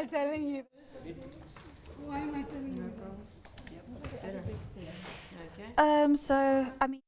telling you this? Why am I telling you this? Okay. So, I mean,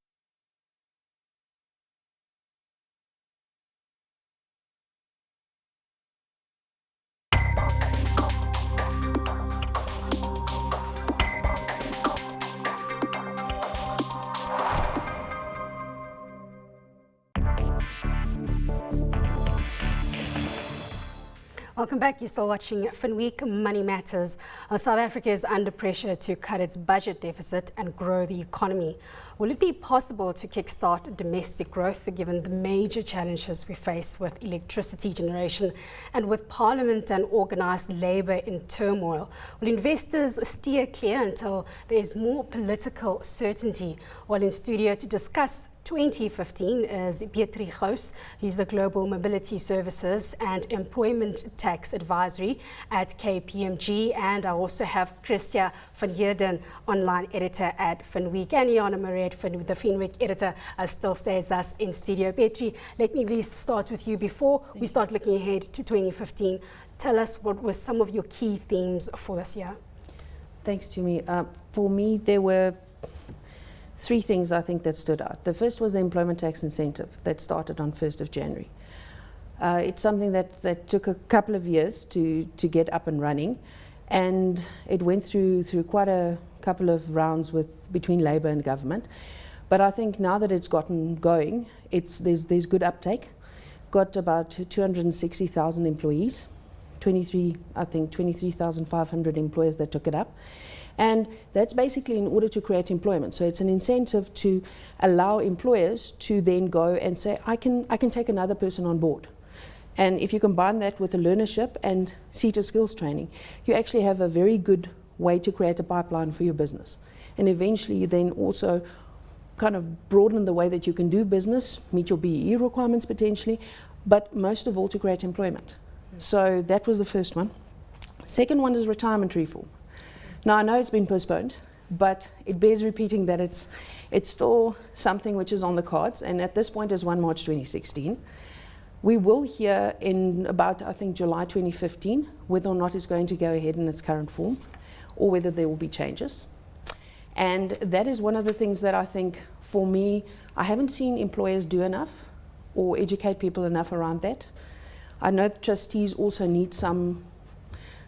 Welcome back. You're still watching Finweek Money Matters. South Africa is under pressure to cut its budget deficit and grow the economy. Will it be possible to kickstart domestic growth given the major challenges we face with electricity generation and with Parliament and organised labour in turmoil? Will investors steer clear until there is more political certainty? Well, in studio to discuss 2015 is Beatrie Gouws. He's the Global Mobility Services and Employment Tax Advisory at KPMG. And I also have Kristia van Heerden, online editor at Finweek. And Jana, Marais, the Finweek editor, still stays us in studio. Beatrie, let me please start with you. Before we start looking ahead to 2015, tell us what were some of your key themes for this year? Thanks, Jimmy. For me, there were three things I think that stood out. The first was the employment tax incentive that started on 1st of January. It's something that took a couple of years to get up and running, and it went through quite a couple of rounds between Labour and government. But I think now that it's gotten going, there's good uptake. Got about 260,000 employees, 23,500 employers that took it up. And that's basically in order to create employment. So it's an incentive to allow employers to then go and say, I can take another person on board. And if you combine that with the learnership and SETA skills training, you actually have a very good way to create a pipeline for your business. And eventually you then also kind of broaden the way that you can do business, meet your BEE requirements potentially, but most of all to create employment. So that was the first one. Second one is retirement reform. Now, I know it's been postponed, but it bears repeating that it's still something which is on the cards, and at this point is 1 March 2016. We will hear in about, I think, July 2015, whether or not it's going to go ahead in its current form, or whether there will be changes. And that is one of the things that I think, for me, I haven't seen employers do enough or educate people enough around that. I know the trustees also need some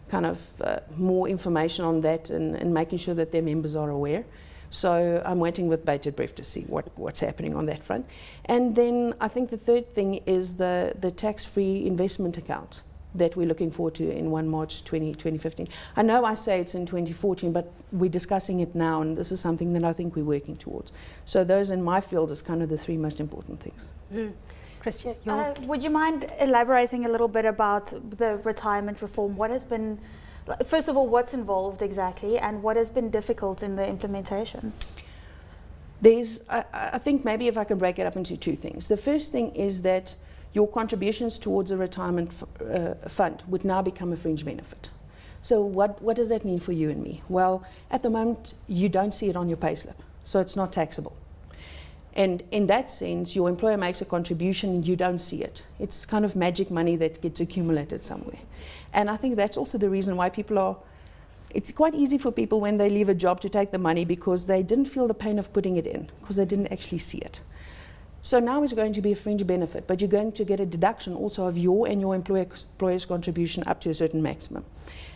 kind of more information on that and making sure that their members are aware. So I'm waiting with bated breath to see what's happening on that front. And then I think the third thing is the tax-free investment account that we're looking forward to in 1 March 2015. I know I say it's in 2014, but we're discussing it now, and this is something that I think we're working towards. So those in my field is kind of the three most important things. Kristia, would you mind elaborating a little bit about the retirement reform? What has been, first of all, what's involved exactly, and what has been difficult in the implementation? I think maybe if I can break it up into two things. The first thing is that your contributions towards a retirement fund would now become a fringe benefit. So what does that mean for you and me? Well, at the moment, you don't see it on your payslip, so it's not taxable. And in that sense, your employer makes a contribution, you don't see it. It's kind of magic money that gets accumulated somewhere. And I think that's also the reason why it's quite easy for people when they leave a job to take the money, because they didn't feel the pain of putting it in, because they didn't actually see it. So now it's going to be a fringe benefit, but you're going to get a deduction also of your and your employer's contribution up to a certain maximum.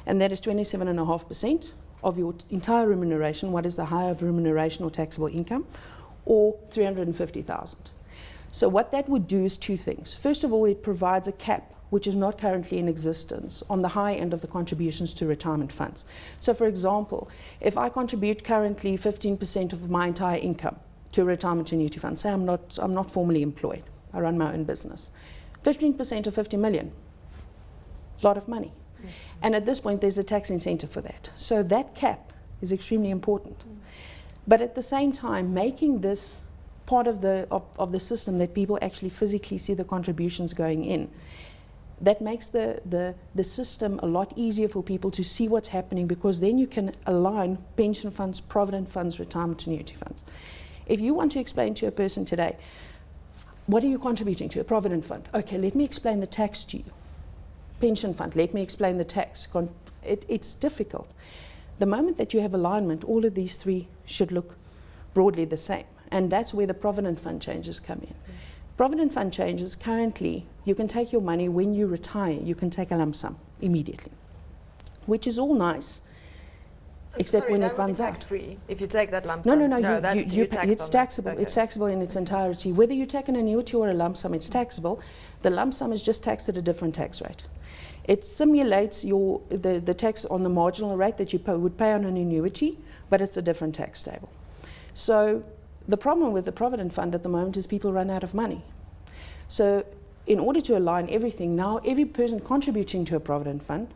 And that is 27.5% of your entire remuneration, what is the higher of remuneration or taxable income, or 350,000. So what that would do is two things. First of all, it provides a cap, which is not currently in existence, on the high end of the contributions to retirement funds. So for example, if I contribute currently 15% of my entire income to a retirement annuity fund, say I'm not formally employed, I run my own business, 15% of 50 million, a lot of money. And at this point, there's a tax incentive for that. So that cap is extremely important. But at the same time, making this part of the system that people actually physically see the contributions going in, that makes the system a lot easier for people to see what's happening, because then you can align pension funds, provident funds, retirement annuity funds. If you want to explain to a person today, what are you contributing to? A provident fund. Okay, let me explain the tax to you. pension fund. Let me explain the tax. It's difficult. The moment that you have alignment, all of these three should look broadly the same. And that's where the Provident Fund changes come in. Provident Fund changes, currently, you can take your money when you retire, you can take a lump sum immediately, which is all nice, except when it runs out. Tax-free if you take that lump sum? No, it's taxable. Okay. It's taxable in its entirety. Whether you take an annuity or a lump sum, it's taxable. The lump sum is just taxed at a different tax rate. It simulates the tax on the marginal rate that you would pay on an annuity, but it's a different tax table. So the problem with the Provident Fund at the moment is people run out of money. So in order to align everything, now every person contributing to a Provident Fund,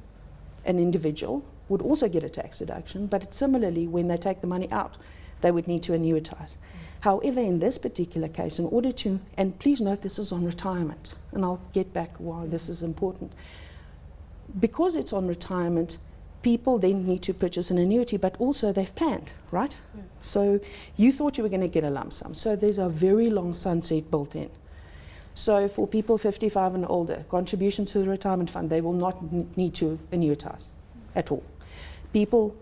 an individual, would also get a tax deduction, but similarly, when they take the money out, they would need to annuitize. However, in this particular case, in order to, and please note this is on retirement, and I'll get back why this is important. Because it's on retirement, people then need to purchase an annuity, but also they've planned, right? So you thought you were going to get a lump sum. So there's a very long sunset built in. So for people 55 and older, contribution to the retirement fund, they will not need to annuitize at all. People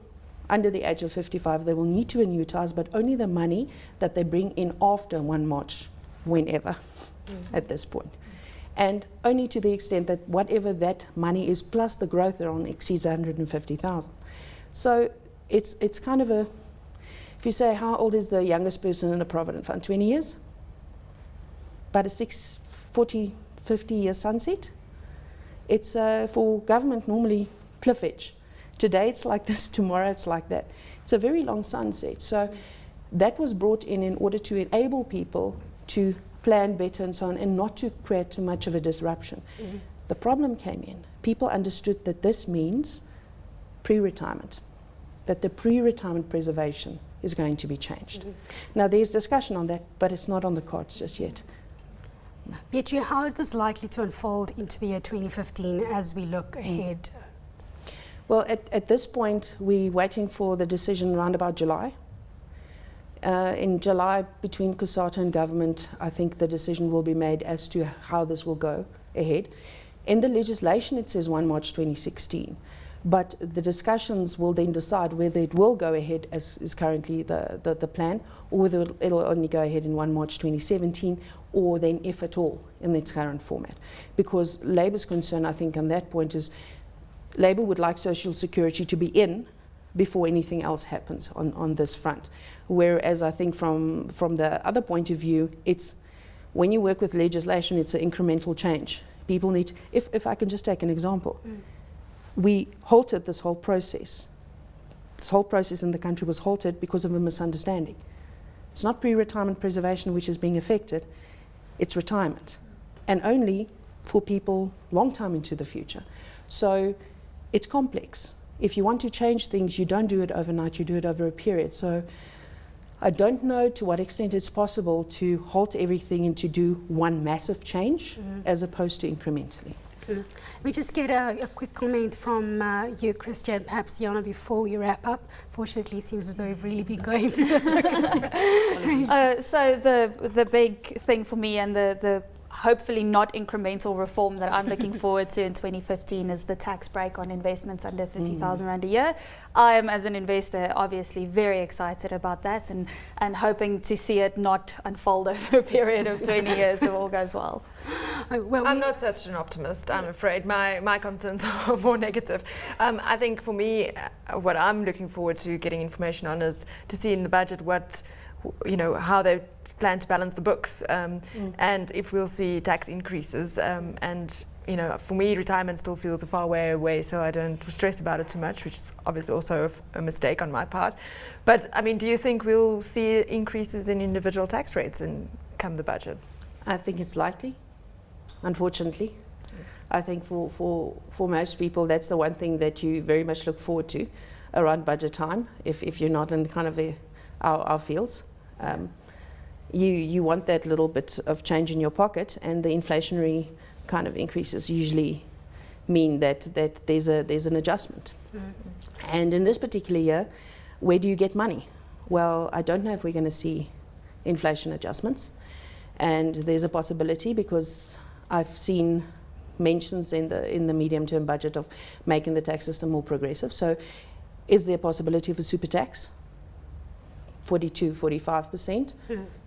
under the age of 55, they will need to annuitize, but only the money that they bring in after 1 March, whenever, at this point. And only to the extent that whatever that money is plus the growth they're on exceeds 150,000. So it's kind of a, if you say how old is the youngest person in a Provident Fund, 20 years? About a 40, 50 year sunset. It's for government normally cliff edge. Today it's like this, tomorrow it's like that. It's a very long sunset. So that was brought in order to enable people to plan better and so on, and not to create too much of a disruption. The problem came in. People understood that this means pre-retirement, that the pre-retirement preservation is going to be changed. Now there's discussion on that, but it's not on the cards just yet. Beatrie, how is this likely to unfold into the year 2015 as we look ahead? Well, at this point, we're waiting for the decision around about July. In July, between COSATU and government, I think the decision will be made as to how this will go ahead. In the legislation, it says 1 March 2016, but the discussions will then decide whether it will go ahead as is currently the plan, or whether it'll only go ahead in 1 March 2017, or then if at all in its current format. Because Labour's concern, I think, on that point is Labour would like social security to be in before anything else happens on this front. Whereas I think from the other point of view, it's when you work with legislation, it's an incremental change. People need, if I can just take an example, we halted this whole process. This whole process in the country was halted because of a misunderstanding. It's not pre-retirement preservation which is being affected, it's retirement. And only for people long time into the future. So it's complex. If you want to change things, you don't do it overnight, you do it over a period. So I don't know to what extent it's possible to halt everything and to do one massive change as opposed to incrementally. Let me just get a quick comment from you, Kristia, and perhaps Jana before we wrap up. Fortunately, it seems as though we've really been going through this. So the big thing for me, and the hopefully not incremental reform that I'm looking forward to in 2015 is the tax break on investments under 30,000 Rand a year. I am, as an investor, obviously very excited about that and hoping to see it not unfold over a period of 20 years if all goes well. Well, I'm not such an optimist, I'm afraid. My concerns are more negative. I think for me, what I'm looking forward to getting information on is to see in the budget what, how they plan to balance the books, and if we'll see tax increases. And for me, retirement still feels a far way away, so I don't stress about it too much, which is obviously also a mistake on my part. But I mean, do you think we'll see increases in individual tax rates come the budget? I think it's likely, unfortunately. I think for most people, that's the one thing that you very much look forward to around budget time, if you're not in kind of our fields. You want that little bit of change in your pocket, and the inflationary kind of increases usually mean that there's an adjustment. And in this particular year, where do you get money? Well, I don't know if we're going to see inflation adjustments, and there's a possibility because I've seen mentions in the medium-term budget of making the tax system more progressive. So is there a possibility of a super tax? 42, 45%,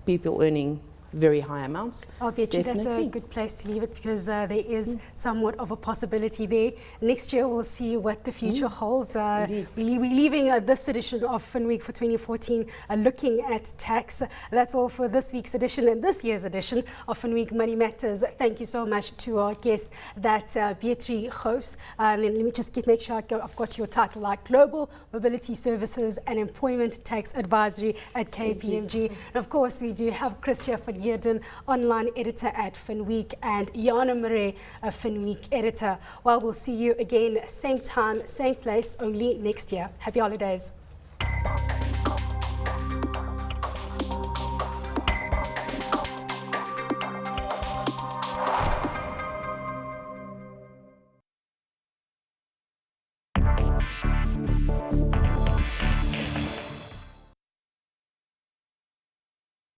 people earning very high amounts. I'll bet you that's a good place to leave it, because there is somewhat of a possibility there. Next year we'll see what the future holds. We're leaving this edition of Finweek for 2014 looking at tax. That's all for this week's edition and this year's edition of Finweek Money Matters. Thank you so much to our guest. That's Beatrie Gouws. And then let me just make sure I've got your title right. Global Mobility Services and Employment Tax Advisory at KPMG. And of course we do have Kristia for Heerden, online editor at Finweek, and Jana Marais, a Finweek editor. Well, we'll see you again, same time, same place, only next year. Happy holidays.